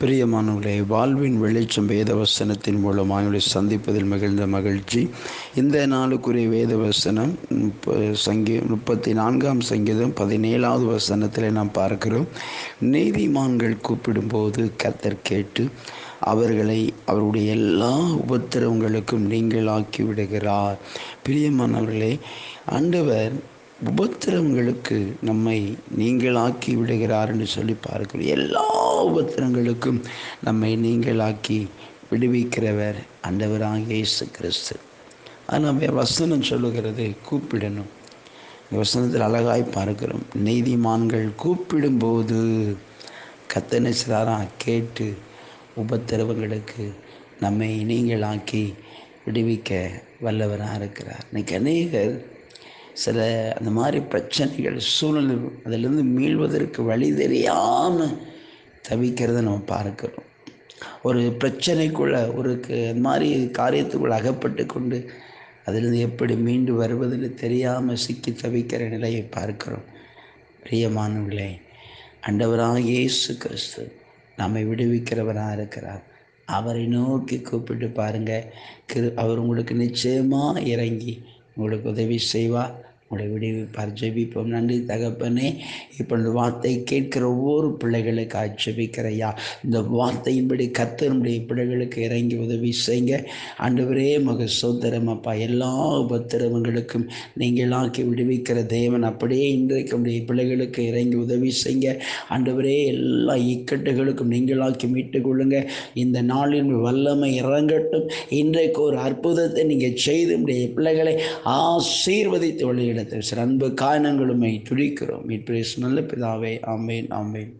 பிரியமானவர்களே, வாழ்வின் வெளிச்சம் வேதவசனத்தின் மூலமாக சந்திப்பதில் மிகுந்த மகிழ்ச்சி. இந்த நாளுக்குரிய வேதவசனம் 34ஆம் சங்கீதம் 17வது வசனத்தில் நாம் பார்க்கிறோம். நீதிமான்கள் கூப்பிடும்போது கர்த்தர் கேட்டு அவர்களை அவருடைய எல்லா உபத்திரவங்களுக்கும் நீங்களாக்கி விடுகிறார். பிரியமானவர்களே, ஆண்டவர் உபத்திரவங்களுக்கு நம்மை நீங்களாக்கி விடுகிறார் என்று சொல்லி பார்க்கிறோம். எல்லா உபத்திரங்களுக்கும் நம்மை நீங்களாக்கி விடுவிக்கிறவர் ஆண்டவராகிய இயேசு கிறிஸ்து. ஆனால் வசனம் சொல்லுகிறது கூப்பிடணும். இந்த வசனத்தில் அழகாய் பார்க்கிறோம். நீதிமான்கள் கூப்பிடும்போது கர்த்தர் கேட்டு உபத்திரவங்களுக்கு நம்மை நீங்களாக்கி விடுவிக்க வல்லவராக இருக்கிறார். இன்னைக்கு அநேகர் சில அந்த மாதிரி பிரச்சனைகள், சூழ்நிலை, அதிலிருந்து மீள்வதற்கு வழி தெரியாமல் தவிக்கிறத நம்ம பார்க்கிறோம். ஒரு பிரச்சனைக்குள்ளே அந்த மாதிரி காரியத்துக்குள்ளே அகப்பட்டு கொண்டு அதிலிருந்து எப்படி மீண்டு வருவதுன்னு தெரியாமல் சிக்கி தவிக்கிற நிலையை பார்க்கிறோம். பிரியமானவர்களே, ஆண்டவராகிய இயேசு கிறிஸ்து நம்மை விடுவிக்கிறவராக இருக்கிறார். அவரை நோக்கி கூப்பிட்டு பாருங்கள். அவர் உங்களுக்கு நிச்சயமாக இறங்கி உங்களுக்கு உதவி செய்வார், உங்களை விடுவிப்பார். ஜெபிப்போம். நன்றி தகப்பனே, இப்போ இந்த வார்த்தை கேட்கிற ஒவ்வொரு பிள்ளைகளுக்கு ஜெபிக்கிறையா. இந்த வார்த்தையின்படி கர்த்தருடைய பிள்ளைகளுக்கு இறங்கி உதவி செய்யுங்க. ஆண்டவரே மக சோதரம் அப்பா, எல்லா உபத்திரவங்களுக்கும் நீங்களாக்கி விடுவிக்கிற தேவன் அப்படியே இன்றைக்கு உடைய பிள்ளைகளுக்கு இறங்கி உதவி செய்யுங்க. ஆண்டவரே, எல்லா இக்கட்டுகளுக்கும் நீங்களாக்கி மீட்டு கொள்ளுங்க. இந்த நாளின் வல்லமை இறங்கட்டும். இன்றைக்கு ஒரு அற்புதத்தை நீங்கள் செய்து உடைய பிள்ளைகளை ஆசீர்வதித்து வழியிடத்தில் அன்பு காரணங்களுமை துடிக்கிறோம். நல்ல பிதாவே, ஆமேன், ஆமேன்.